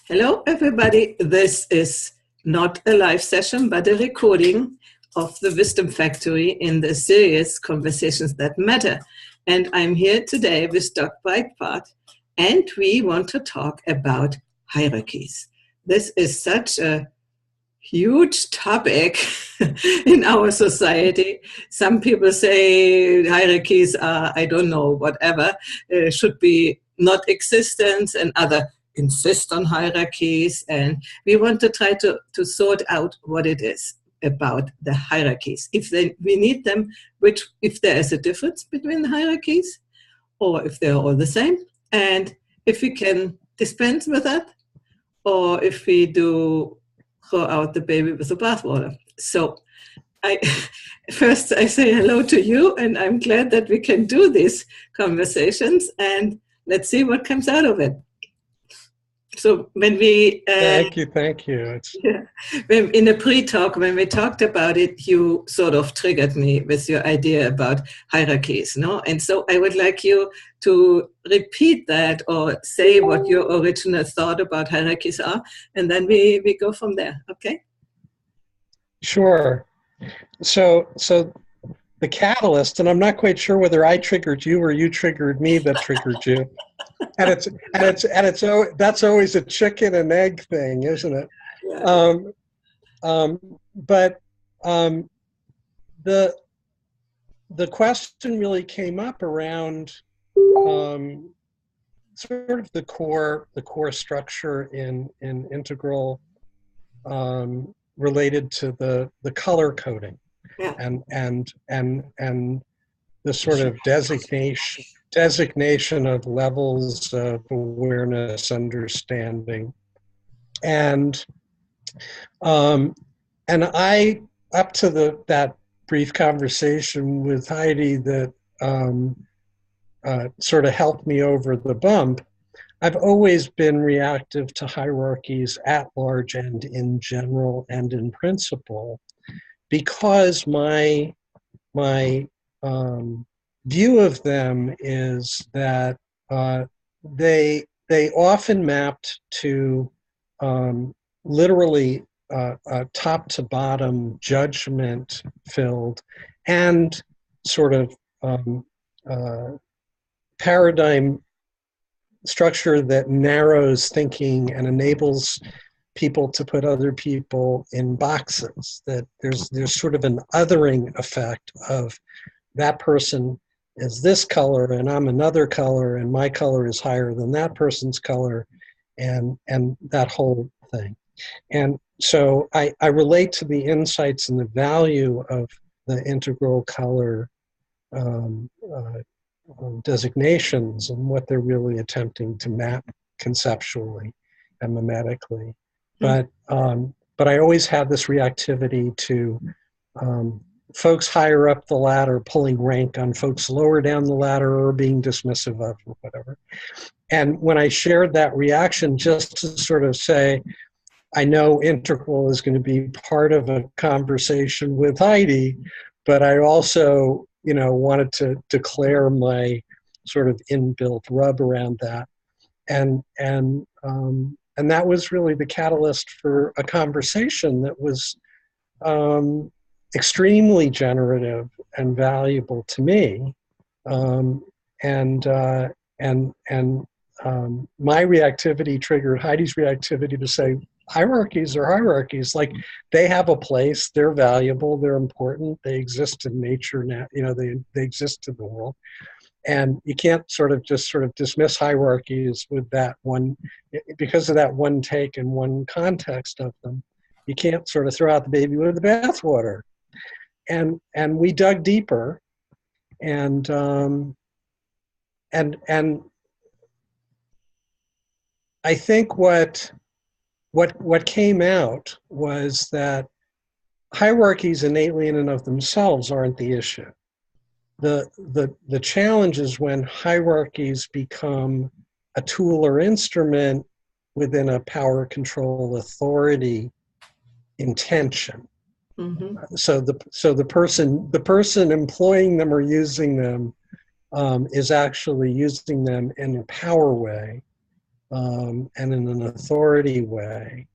Hello, everybody. This is not a live session, but a recording of the Wisdom Factory in the series Conversations That Matter. And I'm here today with Dough Breitbart, and we want to talk about hierarchies. This is such a huge topic in our society. Some people say hierarchies are, I don't know, whatever, should be not existent, and other insist on hierarchies. And we want to try to sort out what it is about the hierarchies. If we need them, if there is a difference between the hierarchies, or if they're all the same, and if we can dispense with that, or if we do throw out the baby with the bathwater. So first I say hello to you, and I'm glad that we can do these conversations, and let's see what comes out of it. So when we... Thank you. In a pre-talk, when we talked about it, you sort of triggered me with your idea about hierarchies, no? And so I would like you to repeat that or say what your original thought about hierarchies are, and then we go from there, okay? Sure. So the catalyst, and I'm not quite sure whether I triggered you or you triggered me that triggered you. And that's always a chicken and egg thing, isn't it? Yeah. But the question really came up around sort of the core structure in integral related to the color coding. Yeah. And the sort of designation of levels of awareness, understanding, and I, up to that brief conversation with Heidi that sort of helped me over the bump, I've always been reactive to hierarchies at large and in general and in principle, because my view of them is that they often mapped to literally top to bottom judgment filled and sort of paradigm structure that narrows thinking and enables people to put other people in boxes, that there's sort of an othering effect of that person is this color and I'm another color and my color is higher than that person's color, and that whole thing. And so I relate to the insights and the value of the integral color designations and what they're really attempting to map conceptually and mimetically. But I always had this reactivity to folks higher up the ladder pulling rank on folks lower down the ladder or being dismissive of or whatever. And when I shared that reaction, just to sort of say, I know integral is going to be part of a conversation with Heidi, but I also, wanted to declare my sort of inbuilt rub around that. And that was really the catalyst for a conversation that was extremely generative and valuable to me. My reactivity triggered Heidi's reactivity to say, hierarchies are hierarchies. Like, they have a place, they're valuable, they're important, they exist in nature now, they exist in the world. And you can't sort of dismiss hierarchies with that one, because of that one take and one context of them. You can't sort of throw out the baby with the bathwater. And we dug deeper, and I think what came out was that hierarchies innately in and of themselves aren't the issue. The challenge is when hierarchies become a tool or instrument within a power, control, authority intention. Mm-hmm. So the person employing them or using them is actually using them in a power way, and in an authority way,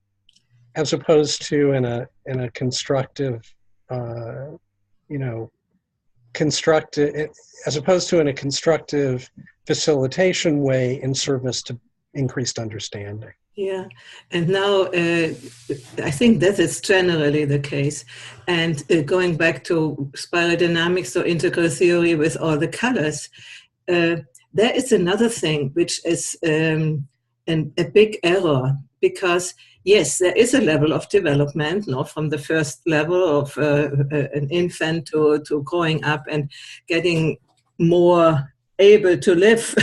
as opposed to in a constructive, constructive, as opposed to in a constructive facilitation way in service to increased understanding. Yeah, and now I think that is generally the case. And going back to spiral dynamics or integral theory with all the colors, there is another thing which is a big error, because yes, there is a level of development, from the first level of an infant to growing up and getting more able to live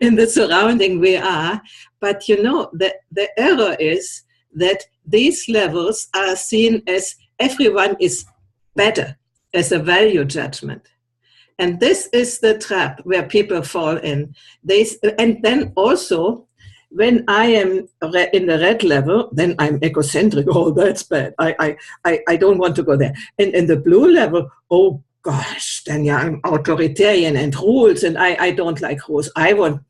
in the surrounding we are. But the error is that these levels are seen as everyone is better, as a value judgment. And this is the trap where people fall in. And then also, when I am in the red level, then I'm egocentric. Oh, that's bad. I don't want to go there. And in the blue level, oh gosh, then yeah, I'm authoritarian and rules, and I don't like rules.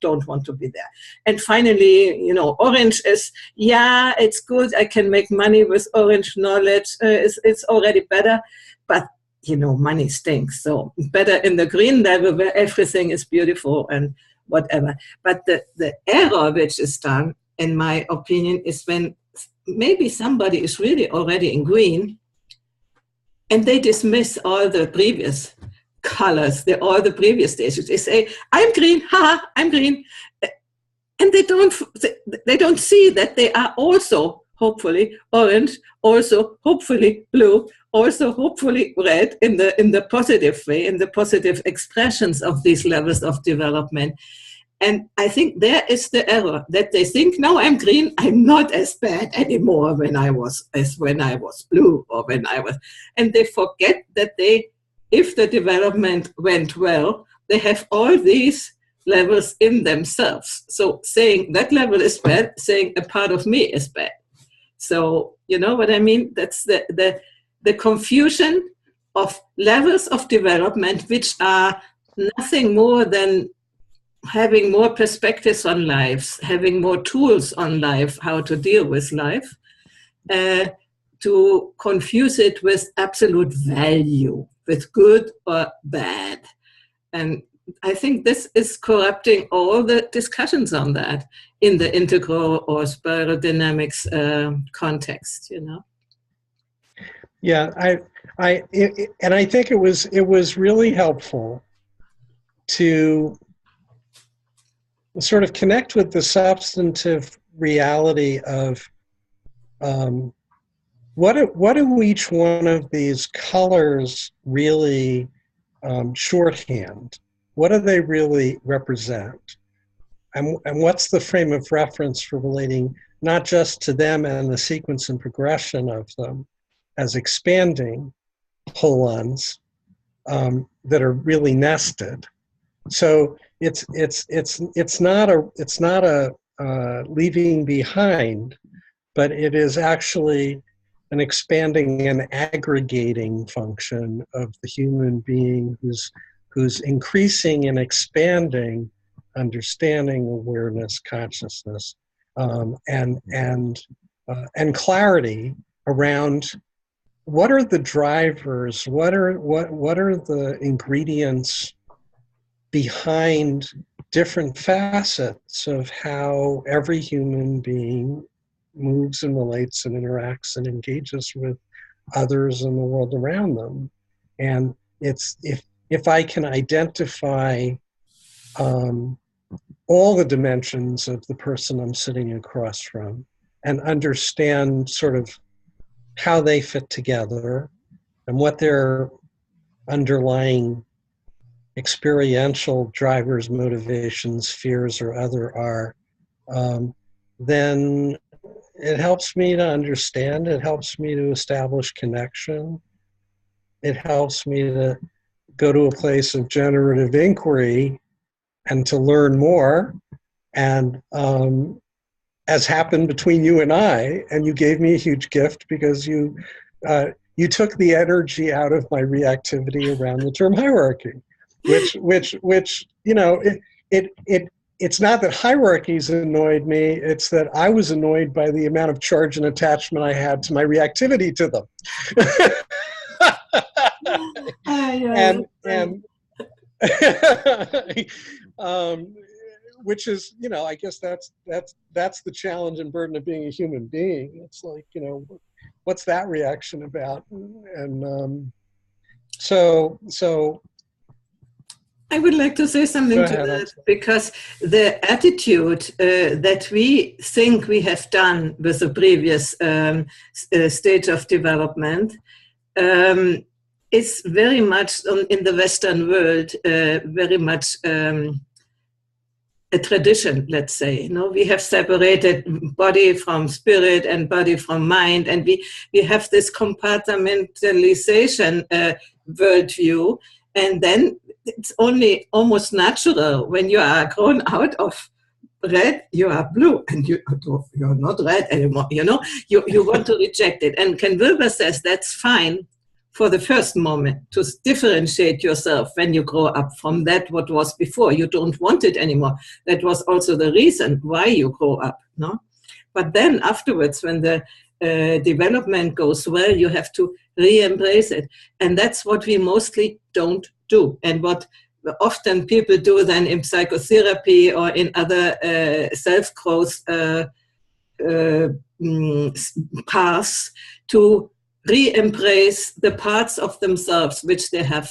Don't want to be there. And finally, orange is, yeah, it's good. I can make money with orange knowledge. It's already better. But money stinks. So better in the green level where everything is beautiful and whatever. But the error which is done, in my opinion, is when maybe somebody is really already in green and they dismiss all the previous colors, all the previous stages. They say, I'm green, I'm green. And they don't see that they are also hopefully orange, also hopefully blue, also hopefully red in the positive way, in the positive expressions of these levels of development. And I think there is the error, that they think, no, I'm green, I'm not as bad anymore when I was blue, or and they forget that if the development went well, they have all these levels in themselves. So saying that level is bad, saying a part of me is bad. So you know what I mean? That's the confusion of levels of development, which are nothing more than having more perspectives on life, having more tools on life, how to deal with life, to confuse it with absolute value, with good or bad. And I think this is corrupting all the discussions on that in the integral or spiral dynamics context, Yeah, I think it was really helpful to sort of connect with the substantive reality of what do each one of these colors really shorthand? What do they really represent? And what's the frame of reference for relating not just to them and the sequence and progression of them as expanding holons that are really nested? So it's not a leaving behind, but it is actually an expanding and aggregating function of the human being who's increasing and expanding understanding, awareness, consciousness, and clarity around what are the drivers, what are the ingredients behind different facets of how every human being moves and relates and interacts and engages with others in the world around them. And it's if I can identify all the dimensions of the person I'm sitting across from and understand sort of how they fit together and what their underlying experiential drivers, motivations, fears, or other are, then it helps me to understand, it helps me to establish connection, it helps me to go to a place of generative inquiry and to learn more. And as happened between you and I, and you gave me a huge gift because you took the energy out of my reactivity around the term hierarchy. Which it's not that hierarchies annoyed me, it's that I was annoyed by the amount of charge and attachment I had to my reactivity to them. and which is, you know, I guess that's the challenge and burden of being a human being. It's like, you know, what's that reaction about? And so I would like to say something to that, because the attitude that we think we have done with the previous stage of development is very much in the Western world, very much a tradition, let's say. You know, we have separated body from spirit and body from mind, and we have this compartmentalization worldview, and then it's only almost natural when you are grown out of red, you are blue, and you're not red anymore. You know, you want to reject it. And Ken Wilber says that's fine for the first moment, to differentiate yourself when you grow up from that what was before. You don't want it anymore. That was also the reason why you grow up, no? But then afterwards, when the development goes well, you have to re-embrace it. And that's what we mostly don't do. And what often people do then in psychotherapy or in other self-growth paths, to re-embrace the parts of themselves which they have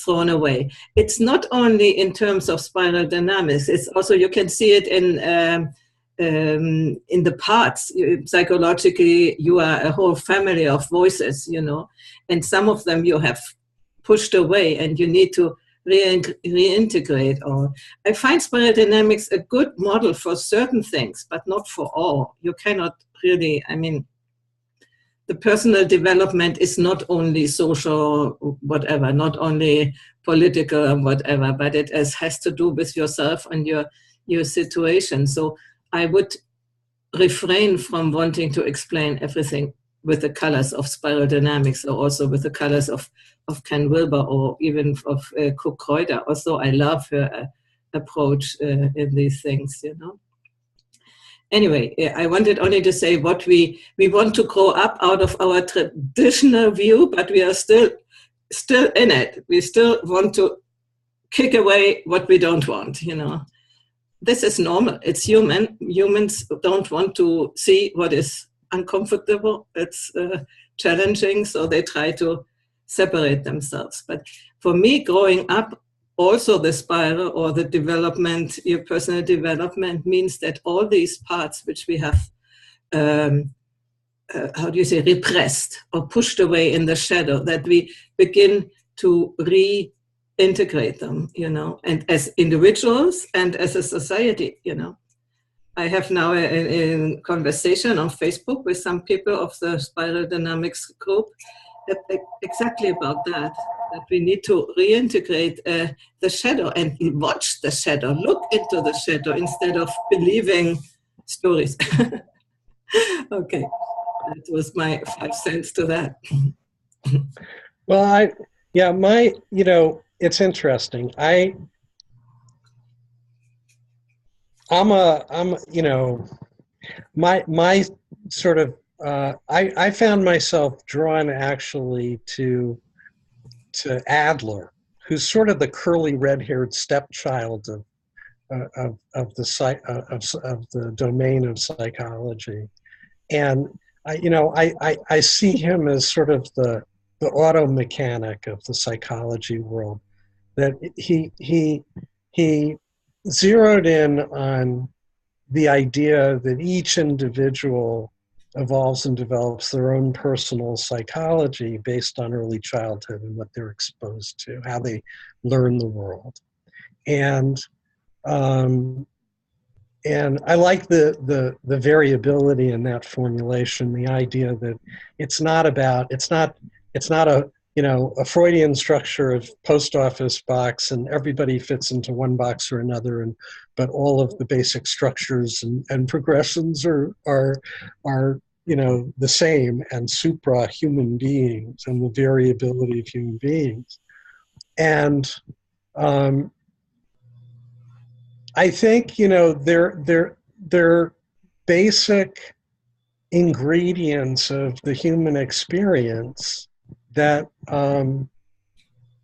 thrown away. It's not only in terms of spiral dynamics, it's also, you can see it in the parts. Psychologically, you are a whole family of voices, you know, and some of them you have pushed away and you need to reintegrate. Or I find spiral dynamics a good model for certain things, but not for all. You cannot really, I mean, the personal development is not only social, whatever, not only political and whatever, but it has to do with yourself and your situation. So I would refrain from wanting to explain everything with the colors of spiral dynamics, or also with the colors of Ken Wilber, or even of Cook Kreuter. Also, I love her approach in these things, you know. Anyway, I wanted only to say what we want to grow up out of our traditional view, but we are still in it. We still want to kick away what we don't want, you know. This is normal. It's human. Humans don't want to see what is uncomfortable. It's challenging, so they try to separate themselves. But for me, growing up, also the spiral or the development, your personal development, means that all these parts which we have, how do you say, repressed or pushed away in the shadow, that we begin to reintegrate them, you know, and as individuals and as a society, you know. I have now a conversation on Facebook with some people of the spiral dynamics group exactly about that we need to reintegrate the shadow and watch the shadow, look into the shadow instead of believing stories. Okay, that was my 5 cents to that. Well, you know, it's interesting. I'm you know, my sort of, I found myself drawn actually to Adler, who's sort of the curly red-haired stepchild of the domain of psychology, and I see him as sort of the auto mechanic of the psychology world. That he zeroed in on the idea that each individual evolves and develops their own personal psychology based on early childhood and what they're exposed to, how they learn the world. And I like the variability in that formulation, the idea that it's not a a Freudian structure of post office box and everybody fits into one box or another, but all of the basic structures and progressions are the same, and supra human beings and the variability of human beings. And I think, they're basic ingredients of the human experience that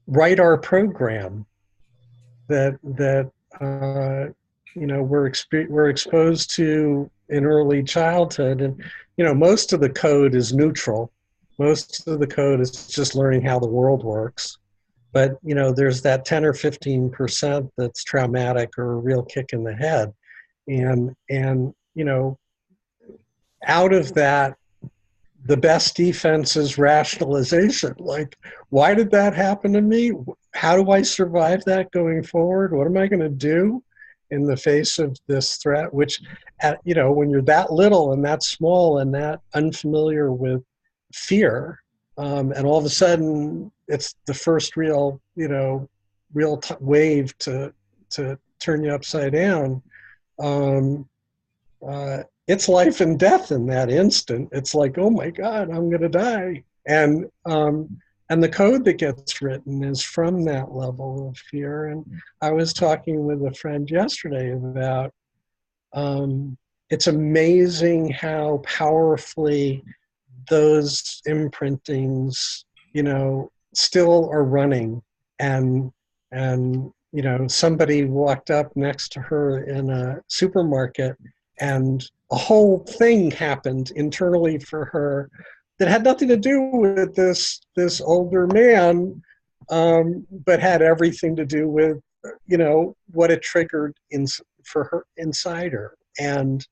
write our program, that we're exposed to in early childhood. And most of the code is neutral. Most of the code is just learning how the world works. But there's that 10 or 15% that's traumatic or a real kick in the head. And out of that, the best defense is rationalization. Like, why did that happen to me? How do I survive that going forward? What am I going to do in the face of this threat? Which, when you're that little and that small and that unfamiliar with fear, and all of a sudden it's the first real wave to turn you upside down. It's life and death in that instant. It's like, oh my God, I'm going to die. And the code that gets written is from that level of fear. And I was talking with a friend yesterday about it's amazing how powerfully those imprintings, still are running. And somebody walked up next to her in a supermarket, and a whole thing happened internally for her that had nothing to do with this older man, but had everything to do with what it triggered for her inside her. And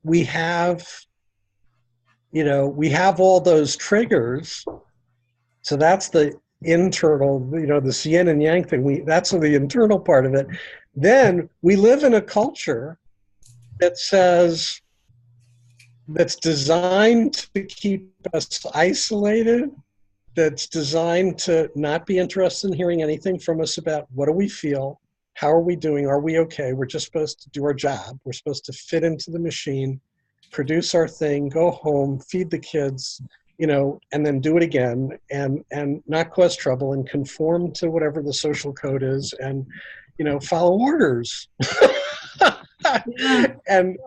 we have all those triggers. So that's the internal, this yin and yang thing. That's the internal part of it. Then we live in a culture that's designed to keep us isolated, that's designed to not be interested in hearing anything from us about what do we feel, how are we doing, are we okay? We're just supposed to do our job. We're supposed to fit into the machine, produce our thing, go home, feed the kids, and then do it again, and not cause trouble and conform to whatever the social code is, and follow orders. And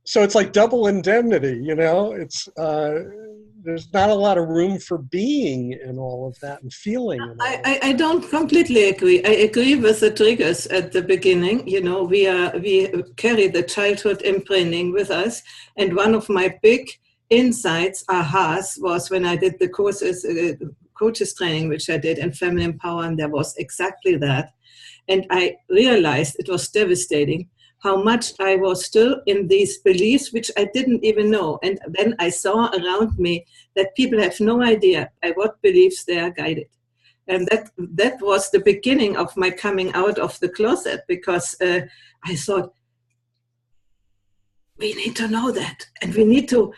so it's like double indemnity. It's there's not a lot of room for being in all of that and feeling. I don't completely agree. I agree with the triggers at the beginning. We carry the childhood imprinting with us, and one of my big insights, ahas, was when I did the coaches training, which I did in family empowerment. There was exactly that. And I realized it was devastating how much I was still in these beliefs, which I didn't even know. And then I saw around me that people have no idea by what beliefs they are guided. And that was the beginning of my coming out of the closet, because I thought, we need to know that, and we need to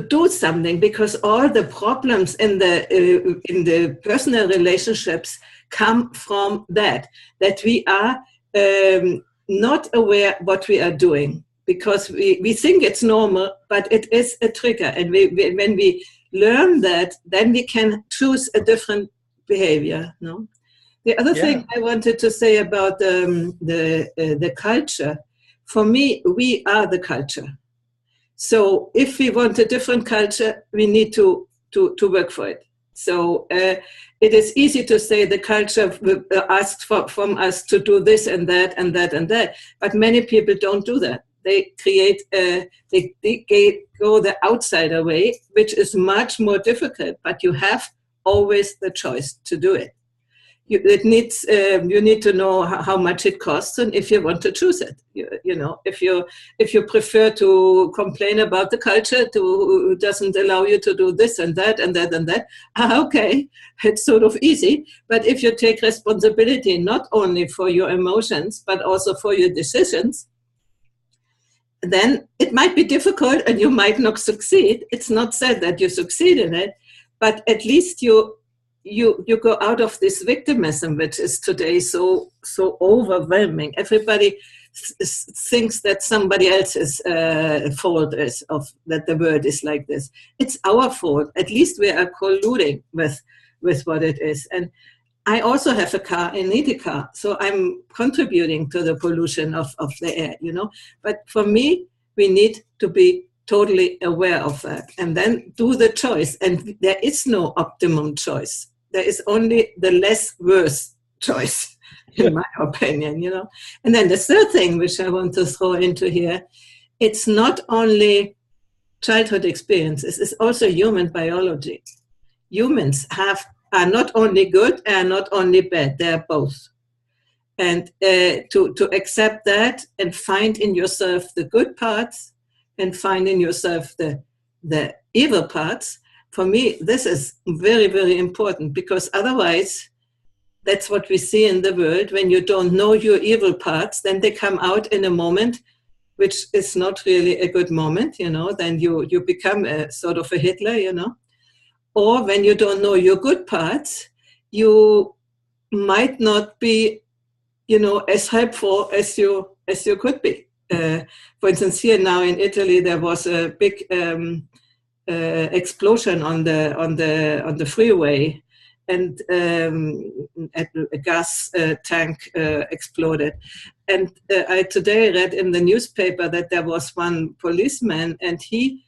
do something, because all the problems in the personal relationships come from that we are not aware what we are doing, because we think it's normal, but it is a trigger. And when we learn that, then we can choose a different behavior. No. The other thing I wanted to say about the culture, for me, we are the culture. So if we want a different culture, we need to work for it. So it is easy to say the culture asks from us to do this and that and that and that, but many people don't do that. They create, they go the outsider way, which is much more difficult, but you have always the choice to do it. You need to know how much it costs, and if you want to choose it, if you prefer to complain about the culture who doesn't allow you to do this and that and that and that, okay, it's sort of easy. But if you take responsibility not only for your emotions but also for your decisions, then it might be difficult and you might not succeed. It's not said that you succeed in it, but at least you go out of this victimism, which is today so overwhelming. Everybody thinks that somebody else's fault is that the world is like this. It's our fault. At least we are colluding with what it is. And I also have a car and need a car. So I'm contributing to the pollution of the air, But for me, we need to be totally aware of that and then do the choice. And there is no optimum choice. There is only the less worse choice, in my opinion, And then the third thing, which I want to throw into here, it's not only childhood experiences, it's also human biology. Humans are not only good and not only bad, they're both. And to accept that and find in yourself the good parts and find in yourself the evil parts, for me, this is very, very important, because otherwise, that's what we see in the world. When you don't know your evil parts, then they come out in a moment which is not really a good moment, then you become a sort of a Hitler, Or when you don't know your good parts, you might not be, as helpful as you could be. For instance, here now in Italy, there was a big explosion on the freeway, and a gas tank exploded. And I today read in the newspaper that there was one policeman, and he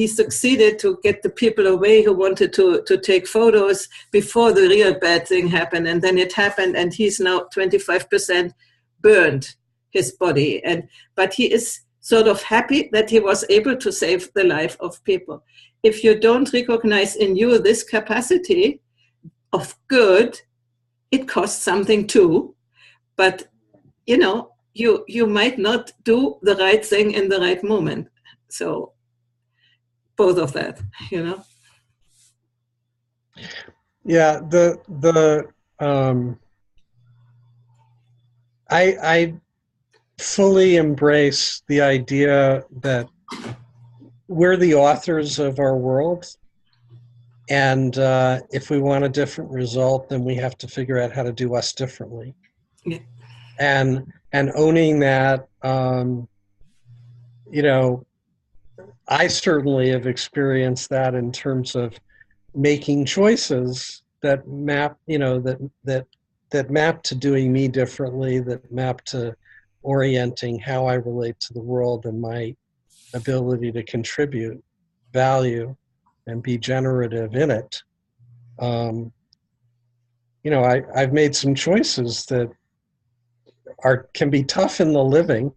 succeeded to get the people away who wanted to take photos before the real bad thing happened. And then it happened, and he's now 25% burned, his body. But he is sort of happy that he was able to save the life of people. If you don't recognize in you this capacity of good, it costs something too. But, you might not do the right thing in the right moment. So both of that, Yeah, I fully embrace the idea that we're the authors of our world, and if we want a different result, then we have to figure out how to do us differently. Yeah. And owning that, I certainly have experienced that in terms of making choices that map, that map to doing me differently, that map to orienting how I relate to the world and my ability to contribute value and be generative in it. I've made some choices that can be tough in the living,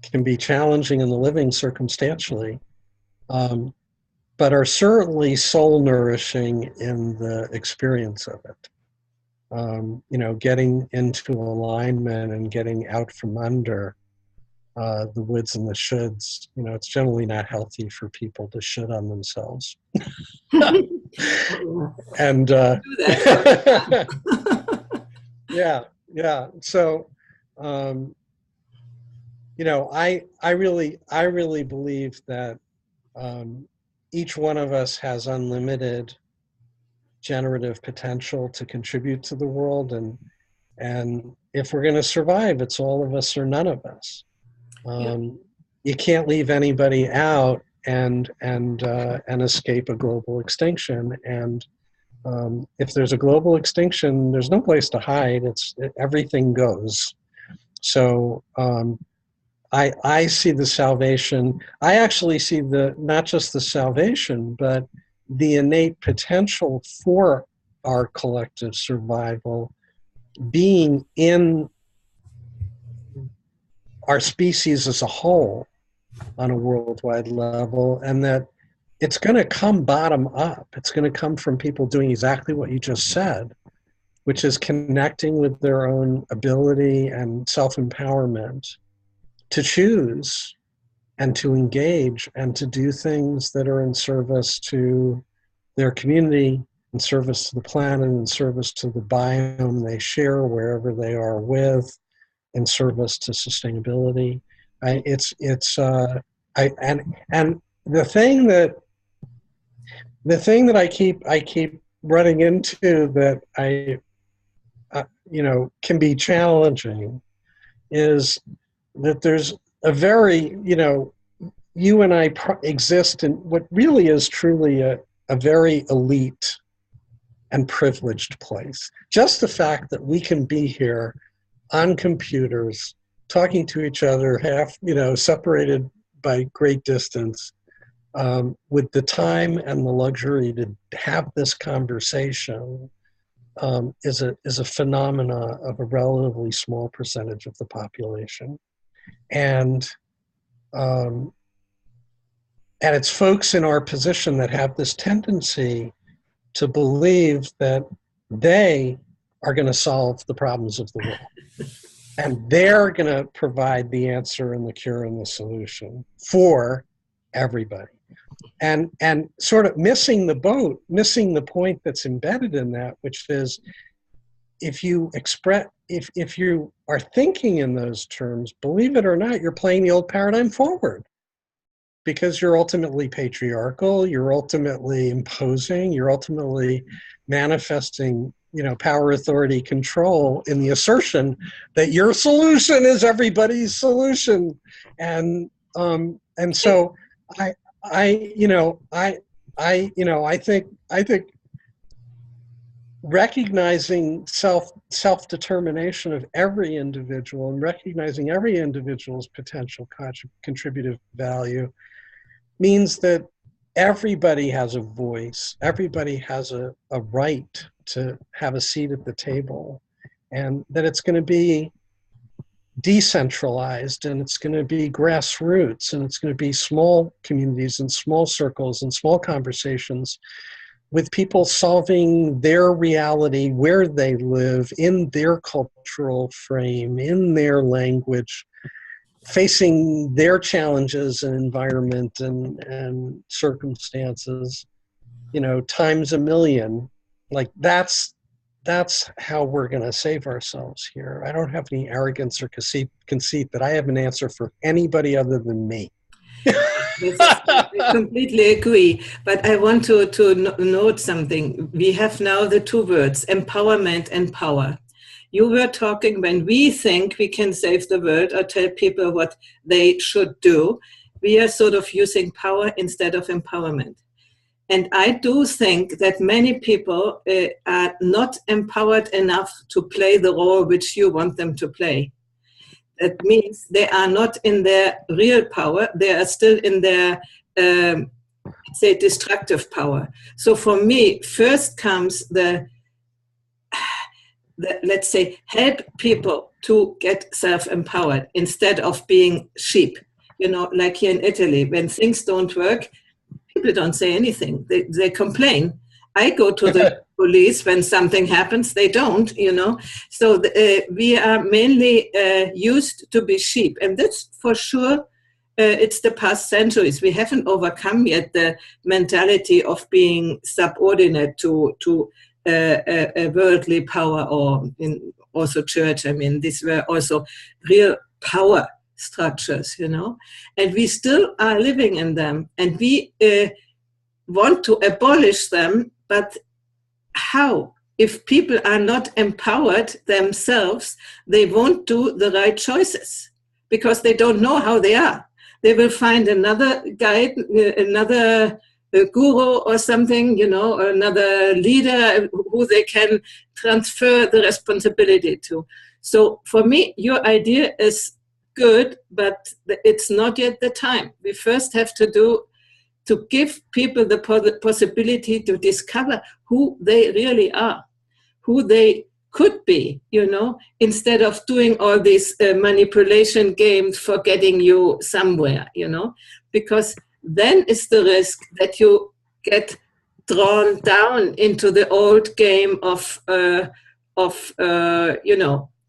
can be challenging in the living circumstantially, but are certainly soul nourishing in the experience of it. Getting into alignment and getting out from under the woulds and the shoulds. It's generally not healthy for people to should on themselves. And yeah. So, I really believe that each one of us has unlimited generative potential to contribute to the world, and if we're going to survive, it's all of us or none of us. You can't leave anybody out and escape a global extinction. And if there's a global extinction, there's no place to hide. Everything goes. So I see the salvation. I actually see not just the salvation, but the innate potential for our collective survival being in our species as a whole on a worldwide level, and that it's going to come bottom up. It's going to come from people doing exactly what you just said, which is connecting with their own ability and self-empowerment to choose and to engage and to do things that are in service to their community, in service to the planet, in service to the biome they share wherever they are with, in service to sustainability. And the thing that I keep running into that can be challenging is that there's a very, you and I exist in what really is truly a very elite and privileged place. Just the fact that we can be here on computers, talking to each other, separated by great distance, with the time and the luxury to have this conversation, is a phenomena of a relatively small percentage of the population. And it's folks in our position that have this tendency to believe that they are going to solve the problems of the world. And they're going to provide the answer and the cure and the solution for everybody. And sort of missing the boat, missing the point that's embedded in that, which is if you are thinking in those terms, believe it or not, you're playing the old paradigm forward. Because you're ultimately patriarchal, you're ultimately imposing, you're ultimately manifesting, power, authority, control in the assertion that your solution is everybody's solution. And so I think recognizing self-determination of every individual and recognizing every individual's potential contributive value means that everybody has a voice, everybody has a right to have a seat at the table, and that it's going to be decentralized, and it's going to be grassroots, and it's going to be small communities and small circles and small conversations with people solving their reality where they live, in their cultural frame, in their language, facing their challenges and environment and circumstances, times a million. Like that's how we're going to save ourselves here. I don't have any arrogance or conceit that I have an answer for anybody other than me. I completely agree, but I want to note something. We have now the two words, empowerment and power. You were talking when we think we can save the world or tell people what they should do, we are sort of using power instead of empowerment. And I do think that many people are not empowered enough to play the role which you want them to play. That means they are not in their real power. They are still in their, say, destructive power. So for me, first comes the, let's say, help people to get self-empowered instead of being sheep. Like here in Italy, when things don't work, people don't say anything. They complain. I go to the police when something happens. They don't, So we are mainly used to be sheep. And that's for sure, it's the past centuries. We haven't overcome yet the mentality of being subordinate to a worldly power, or also church. I mean, these were also real power structures, and we still are living in them, and we want to abolish them. But how? If people are not empowered themselves, they won't do the right choices because they don't know how they are. They will find another guide, another guru or something, or another leader who they can transfer the responsibility to. So for me, your idea is good, but it's not yet the time. We first have to give people the possibility to discover who they really are, who they could be, instead of doing all these manipulation games for getting you somewhere, because then is the risk that you get drawn down into the old game of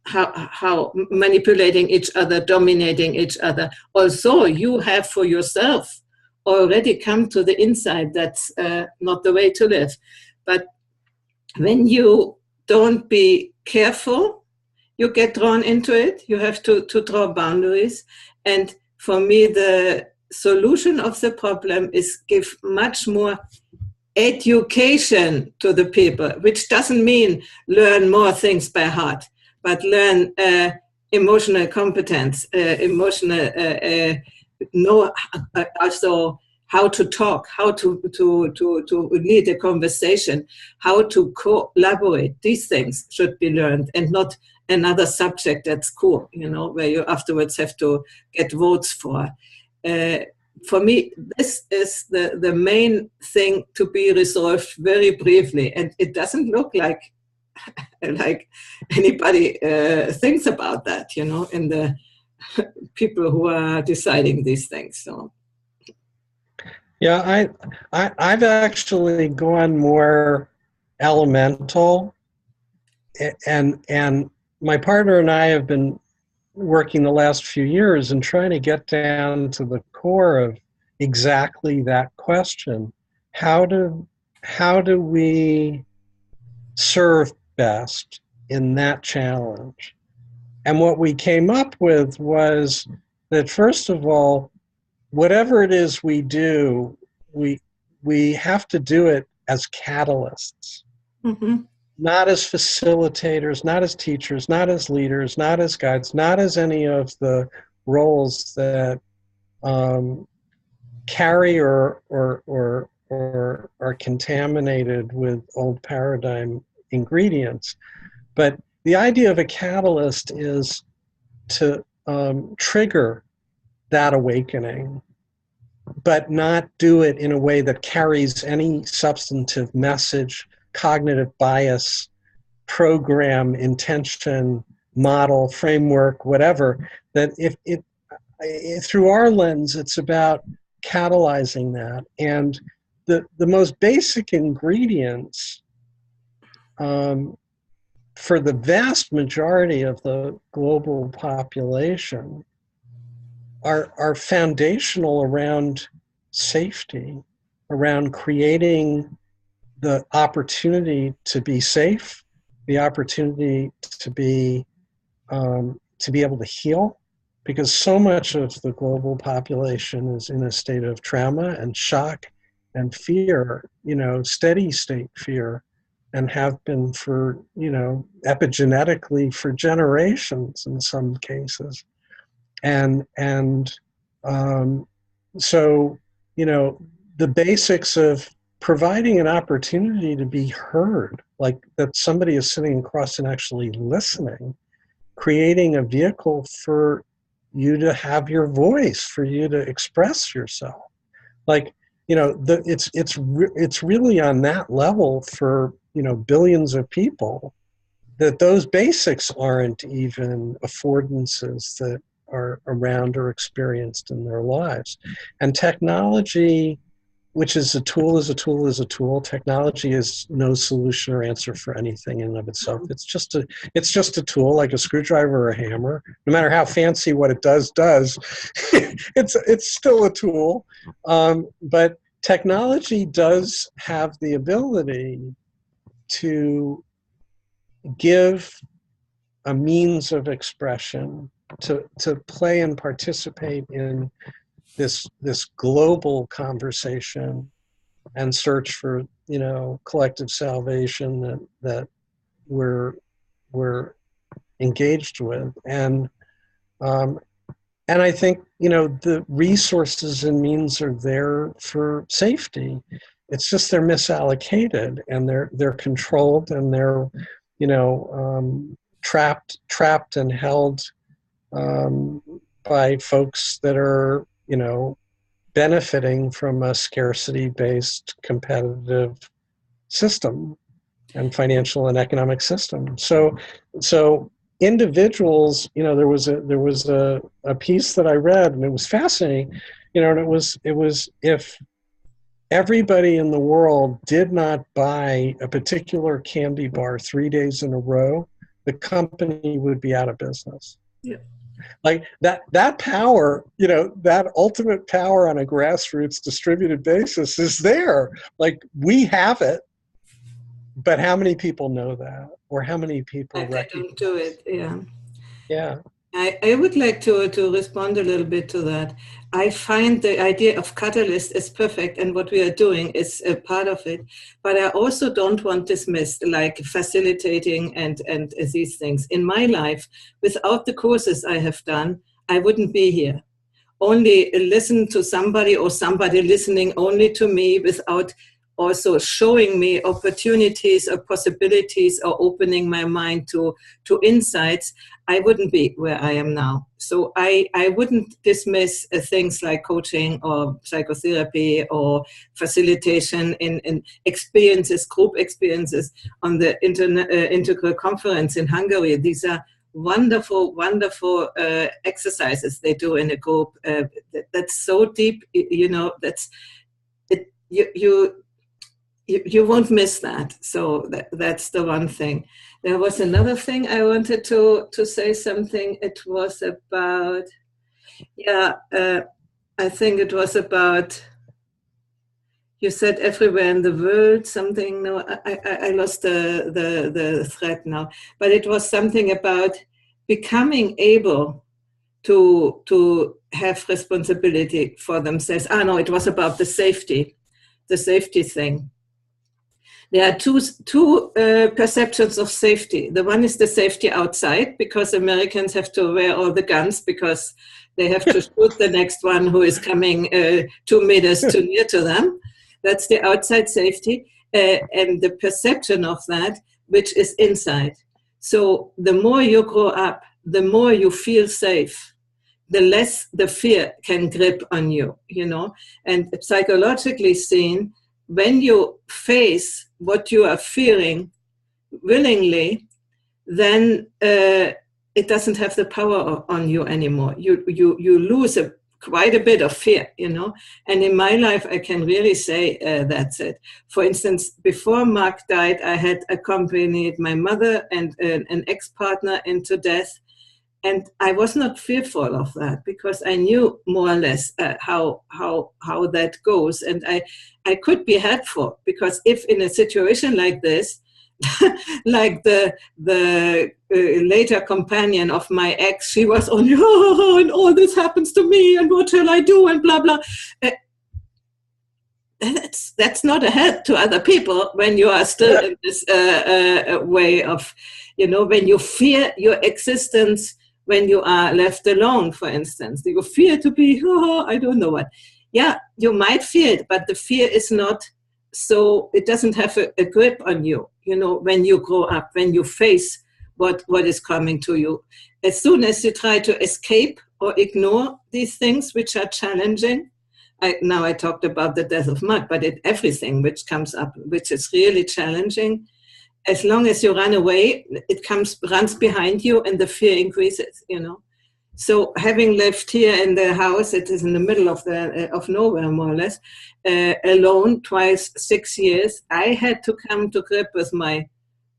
how manipulating each other, dominating each other. Also, you have for yourself already come to the inside that's not the way to live. But when you don't be careful, you get drawn into it. You have to draw boundaries. And for me, the solution of the problem is give much more education to the people, which doesn't mean learn more things by heart, but learn emotional competence, also how to talk, how to lead a conversation, how to collaborate. These things should be learned, and not another subject at school, where you afterwards have to get votes for. For me, this is the main thing to be resolved very briefly, and it doesn't look like anybody thinks about that, in the people who are deciding these things. So. Yeah, I've actually gone more elemental, and my partner and I have been working the last few years and trying to get down to the core of exactly that question. How do we serve best in that challenge? And what we came up with was that, first of all, whatever it is we do, we have to do it as catalysts, not as facilitators, not as teachers, not as leaders, not as guides, not as any of the roles that carry or are contaminated with old paradigm ingredients. But the idea of a catalyst is to trigger that awakening, but not do it in a way that carries any substantive message, cognitive bias, program, intention, model, framework, whatever. That if through our lens, it's about catalyzing that. And the most basic ingredients for the vast majority of the global population are foundational around safety, around creating the opportunity to be safe, the opportunity to be able to heal, because so much of the global population is in a state of trauma and shock and fear, steady state fear, and have been for, epigenetically for generations in some cases. And so, the basics of providing an opportunity to be heard, like that somebody is sitting across and actually listening, creating a vehicle for you to have your voice, for you to express yourself. Like, it's really on that level for, billions of people, that those basics aren't even affordances that are around or experienced in their lives. And technology, which is a tool, is a tool, is a tool. Technology is no solution or answer for anything in and of itself. It's just a tool, like a screwdriver or a hammer. No matter how fancy what it does, it's still a tool. But technology does have the ability to give a means of expression, to play and participate in this global conversation and search for, collective salvation that we're engaged with. And I think, the resources and means are there for safety. It's just they're misallocated, and they're controlled, and they're, trapped and held by folks that are, benefiting from a scarcity-based competitive system and financial and economic system. So individuals, there was a piece that I read, and it was fascinating, and it was if everybody in the world did not buy a particular candy bar 3 days in a row, the company would be out of business. Yeah. Like that power, that ultimate power on a grassroots distributed basis is there. Like, we have it, but how many people know that, or how many people recognize? Don't do it. Yeah. Yeah. I would like to respond a little bit to that. I find the idea of catalyst is perfect, and what we are doing is a part of it. But I also don't want dismissed, like facilitating and these things. In my life, without the courses I have done, I wouldn't be here. only listen to somebody or somebody listening only to me without also showing me opportunities or possibilities or opening my mind to insights, I wouldn't be where I am now. So I wouldn't dismiss things like coaching or psychotherapy or facilitation in experiences, group experiences on the integral conference in Hungary. These are wonderful, wonderful exercises they do in a group. That's so deep, that's it. You won't miss that. So that's the one thing. There was another thing I wanted to say something. It was about, I think it was about, you said everywhere in the world something. No, I lost the thread now. But it was something about becoming able to have responsibility for themselves. No, it was about the safety thing. There are two perceptions of safety. The one is the safety outside, because Americans have to wear all the guns because they have to shoot the next one who is coming 2 meters too near to them. That's the outside safety. And the perception of that, which is inside. So the more you grow up, the more you feel safe, the less the fear can grip on you, And psychologically seen, when you face what you are fearing willingly, then it doesn't have the power on you anymore. You lose quite a bit of fear, And in my life, I can really say that's it. For instance, before Mark died, I had accompanied my mother and an ex-partner into death. And I was not fearful of that because I knew more or less how that goes. And I could be helpful, because if in a situation like this, like the later companion of my ex, she was only, and all this happens to me, and what shall I do, and blah, blah. That's not a help to other people when you are still in this way of, when you fear your existence, when you are left alone, for instance. You fear to be, I don't know what. Yeah, you might fear it, but the fear is not so, it doesn't have a grip on you, when you grow up, when you face what is coming to you. As soon as you try to escape or ignore these things which are challenging, now I talked about the death of Mark, but everything which comes up, which is really challenging, as long as you run away, it runs behind you, and the fear increases, So having lived here in the house, it is in the middle of nowhere, more or less, alone twice, 6 years, I had to come to grip with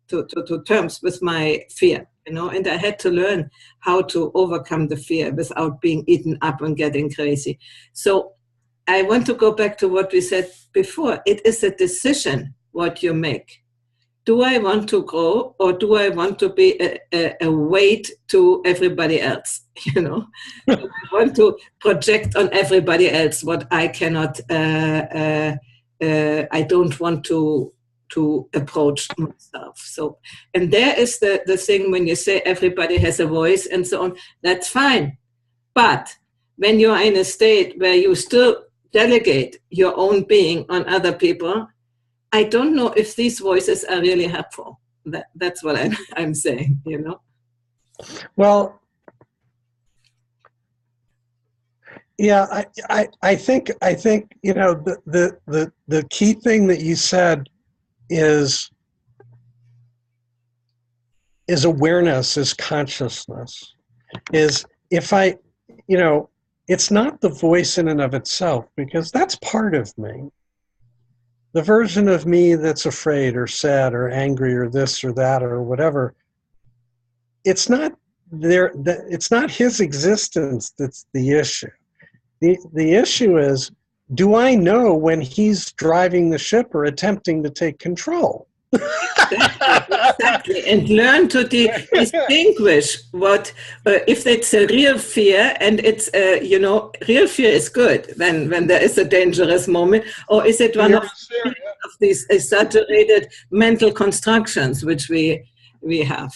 to terms with my fear, and I had to learn how to overcome the fear without being eaten up and getting crazy. So I want to go back to what we said before. It is a decision what you make. Do I want to grow, or do I want to be a weight to everybody else? Do I want to project on everybody else what I cannot, I don't want to approach myself. So, and there is the thing when you say everybody has a voice and so on, that's fine. But when you're in a state where you still delegate your own being on other people, I don't know if these voices are really helpful. That's what I'm saying, Well, yeah, I think the key thing that you said is awareness, is consciousness. Is if it's not the voice in and of itself, because that's part of me. The version of me that's afraid or sad or angry or this or that or whatever, it's not there. It's not his existence that's the issue. The issue is, do I know when he's driving the ship or attempting to take control? Exactly. And learn to distinguish what, if it's a real fear, and it's, real fear is good when there is a dangerous moment, or is it one of these exaggerated mental constructions which we have,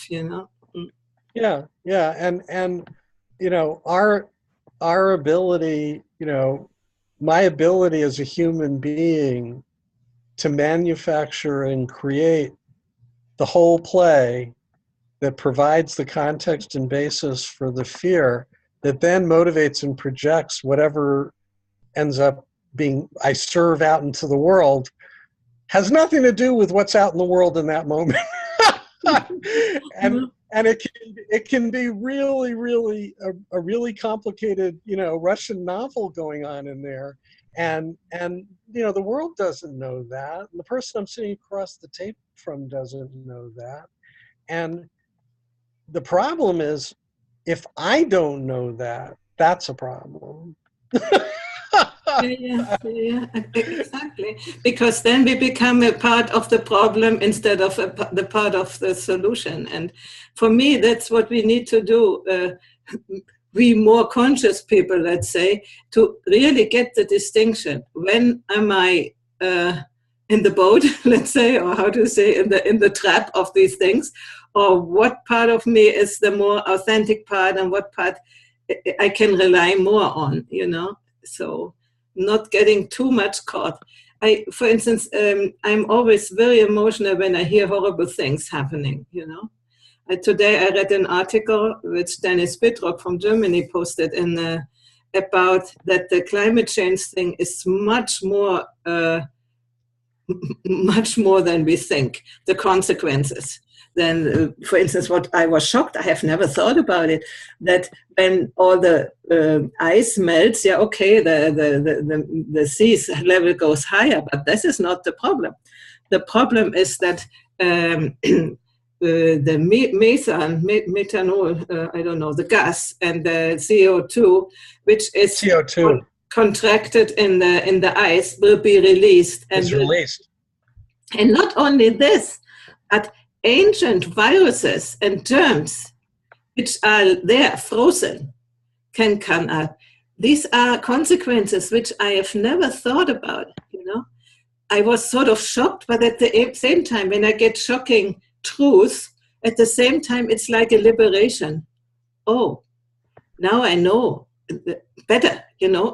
Yeah, and our ability, my ability as a human being to manufacture and create the whole play that provides the context and basis for the fear that then motivates and projects whatever ends up being I serve out into the world has nothing to do with what's out in the world in that moment. and it can be really, really a really complicated, Russian novel going on in there. And the world doesn't know that. And the person I'm sitting across the tape from doesn't know that. And the problem is, if I don't know that, that's a problem. Yeah, exactly. Because then we become a part of the problem instead of the part of the solution. And for me, that's what we need to do. We more conscious people, let's say, to really get the distinction. When am I in the boat, let's say, or how to say, in the trap of these things, or what part of me is the more authentic part, and what part I can rely more on, So not getting too much caught. For instance, I'm always very emotional when I hear horrible things happening, Today I read an article which Dennis Bittrock from Germany posted about that the climate change thing is much more than we think, the consequences. Then, for instance, what I was shocked, I have never thought about it, that when all the ice melts, the sea's level goes higher, but this is not the problem. The problem is that the methanol, I don't know, the gas and the CO2, which is CO2 contracted in the ice, will be released. And not only this, but ancient viruses and germs, which are there frozen, can come up. These are consequences which I have never thought about, I was sort of shocked, but at the same time, when I get shocking truth, at the same time, it's like a liberation. Oh, now I know better,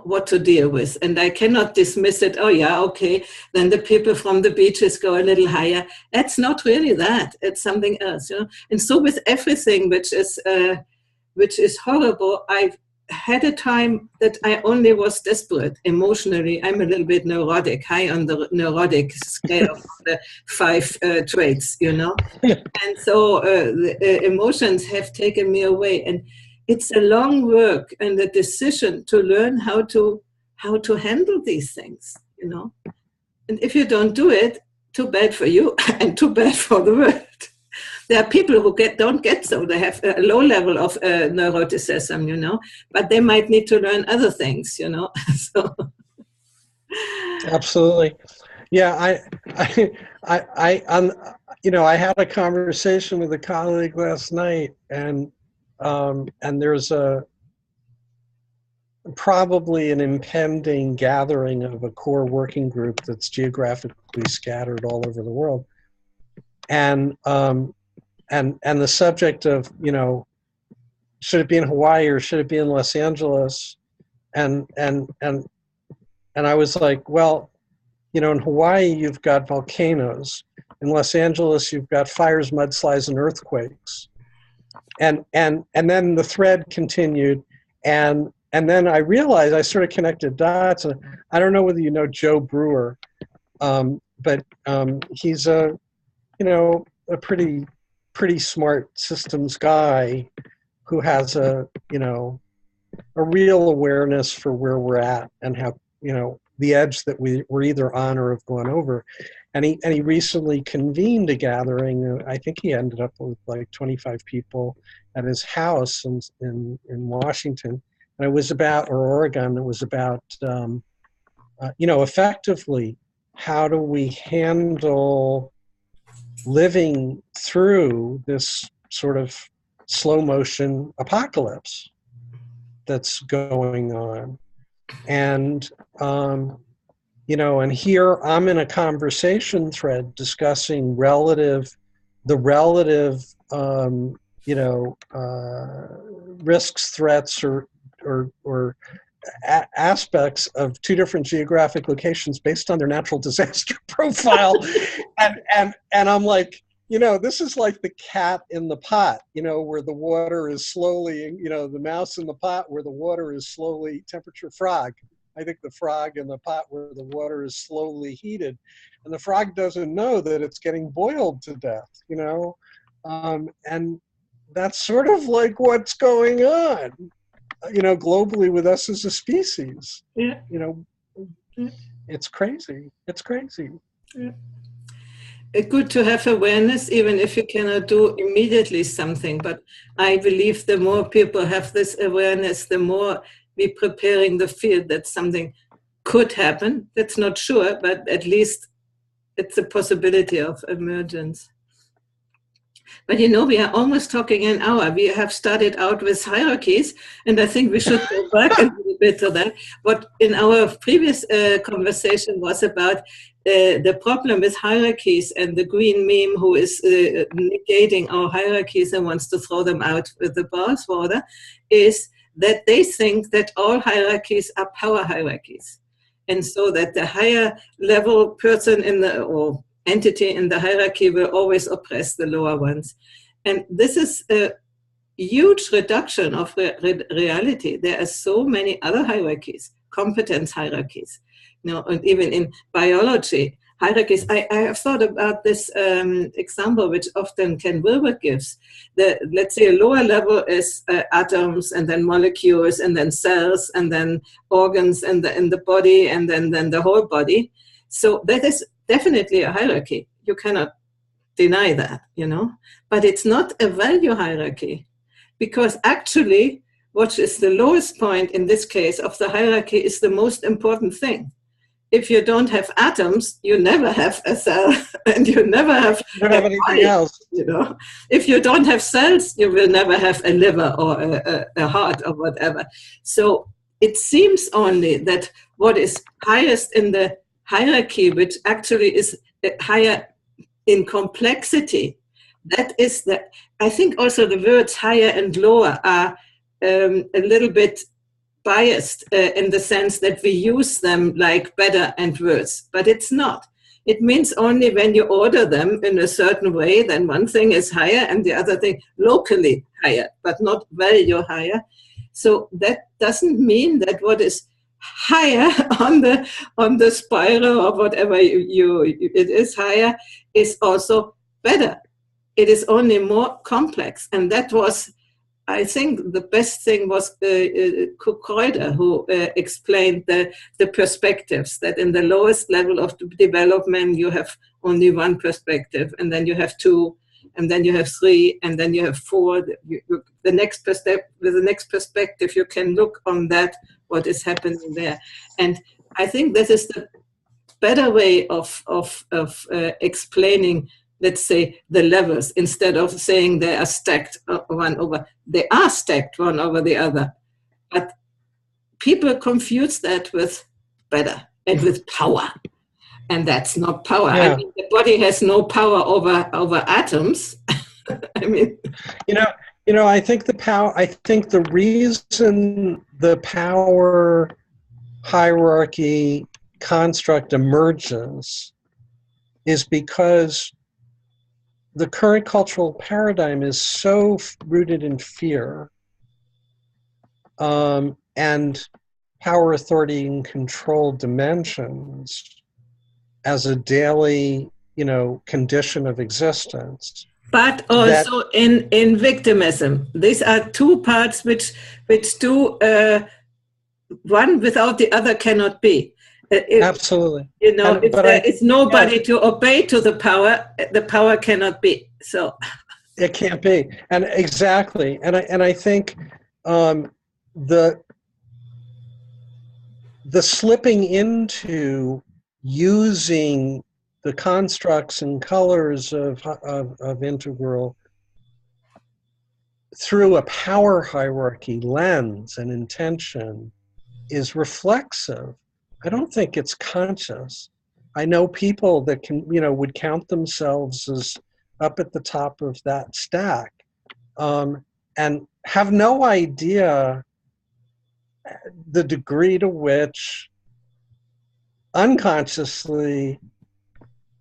what to deal with. And I cannot dismiss it. Oh, yeah, okay. Then the people from the beaches go a little higher. That's not really that. It's something else, And so with everything which is horrible, I've had a time that I only was desperate emotionally. I'm a little bit neurotic, high on the neurotic scale of the 5 traits, And so the emotions have taken me away. And it's a long work and a decision to learn how to handle these things, And if you don't do it, too bad for you and too bad for the world. There are people who don't get so. They have a low level of neuroticism, but they might need to learn other things, So. Absolutely. Yeah, I had a conversation with a colleague last night, and there's probably an impending gathering of a core working group that's geographically scattered all over the world, and the subject of should it be in Hawaii or should it be in Los Angeles, and I was like, well, in Hawaii you've got volcanoes, in Los Angeles you've got fires, mudslides, and earthquakes. And then the thread continued, and then I realized, I sort of connected dots. And I don't know whether you know Joe Brewer, but he's a pretty smart systems guy who has a real awareness for where we're at and how the edge that we're either on or have gone over. And he recently convened a gathering. I think he ended up with like 25 people at his house in Washington, and it was about, or Oregon. It was about effectively, how do we handle living through this sort of slow motion apocalypse that's going on. And and here I'm in a conversation thread discussing the relative risks, threats, or or aspects of two different geographic locations based on their natural disaster profile. and I'm like, this is like the cat in the pot, where the water is slowly, the mouse in the pot where the water is slowly temperature frog. I think the frog in the pot where the water is slowly heated. And the frog doesn't know that it's getting boiled to death, and that's sort of like what's going on, globally with us as a species. Yeah. It's crazy. It's crazy. Yeah. It's good to have awareness, even if you cannot do immediately something. But I believe the more people have this awareness, the more we're preparing the field that something could happen. That's not sure, but at least it's a possibility of emergence. But we are almost talking an hour. We have started out with hierarchies, and I think we should go back a little bit to that. What in our previous conversation was about the problem with hierarchies, and the green meme who is negating our hierarchies and wants to throw them out with the bathwater, is that they think that all hierarchies are power hierarchies. And so that the higher level person or entity in the hierarchy will always oppress the lower ones. And this is a huge reduction of reality. There are so many other hierarchies, competence hierarchies, and even in biology, hierarchies. I have thought about this example, which often Ken Wilber gives. Let's say a lower level is atoms, and then molecules, and then cells, and then organs, and in the body, and then the whole body. So that is definitely a hierarchy. You cannot deny that, but it's not a value hierarchy, because actually what is the lowest point in this case of the hierarchy is the most important thing. If you don't have atoms, you never have a cell, and you never have anything body, else. If you don't have cells, you will never have a liver or a heart or whatever. So it seems only that what is highest in the hierarchy, which actually is higher in complexity, that is I think also the words higher and lower are a little bit biased in the sense that we use them like better and worse, but it's not. It means only when you order them in a certain way, then one thing is higher and the other thing locally higher, but not value higher. So that doesn't mean that what is higher on the spiral or whatever it is higher is also better. It is only more complex. And that was, I think, the best thing was Kreuder, who explained the perspectives, that in the lowest level of development you have only one perspective, and then you have two, and then you have three, and then you have four. The next perspective, you can look on that, what is happening there. And I think this is the better way of explaining, let's say, the levels, instead of saying they are stacked one over. They are stacked one over the other. But people confuse that with better and with power. And that's not power. Yeah. I mean, the body has no power over atoms. I mean, I think the reason the power hierarchy construct emerges is because the current cultural paradigm is so rooted in fear, and power, authority, and control dimensions as a daily, condition of existence. But also in victimism. These are two parts which do one without the other cannot be. Absolutely. If there is nobody to obey to the power cannot be. So it can't be. And exactly. And I think the slipping into using the constructs and colors of integral through a power hierarchy lens and intention is reflexive. I don't think it's conscious. I know people that would count themselves as up at the top of that stack, and have no idea the degree to which unconsciously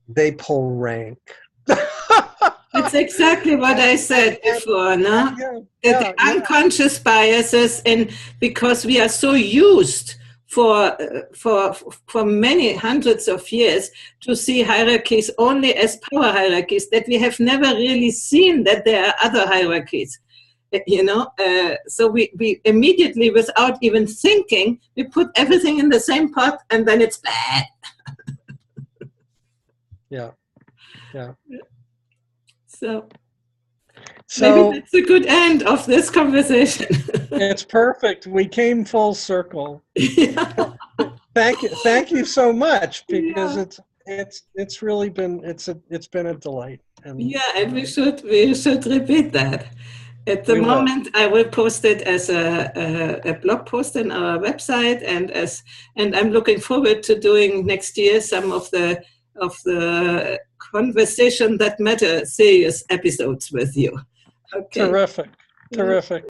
they pull rank. That's exactly what I said before, no? The unconscious biases, and because we are so used for many hundreds of years to see hierarchies only as power hierarchies, that we have never really seen that there are other hierarchies. So we immediately, without even thinking, we put everything in the same pot, and then it's bad. Yeah. So maybe that's a good end of this conversation. It's perfect. We came full circle. Yeah. Thank you so much, because it's really been it's been a delight. And we should repeat that. At the moment, I will post it as a blog post on our website, and I'm looking forward to doing next year some of the Conversation That Matter series episodes with you. Okay. Terrific.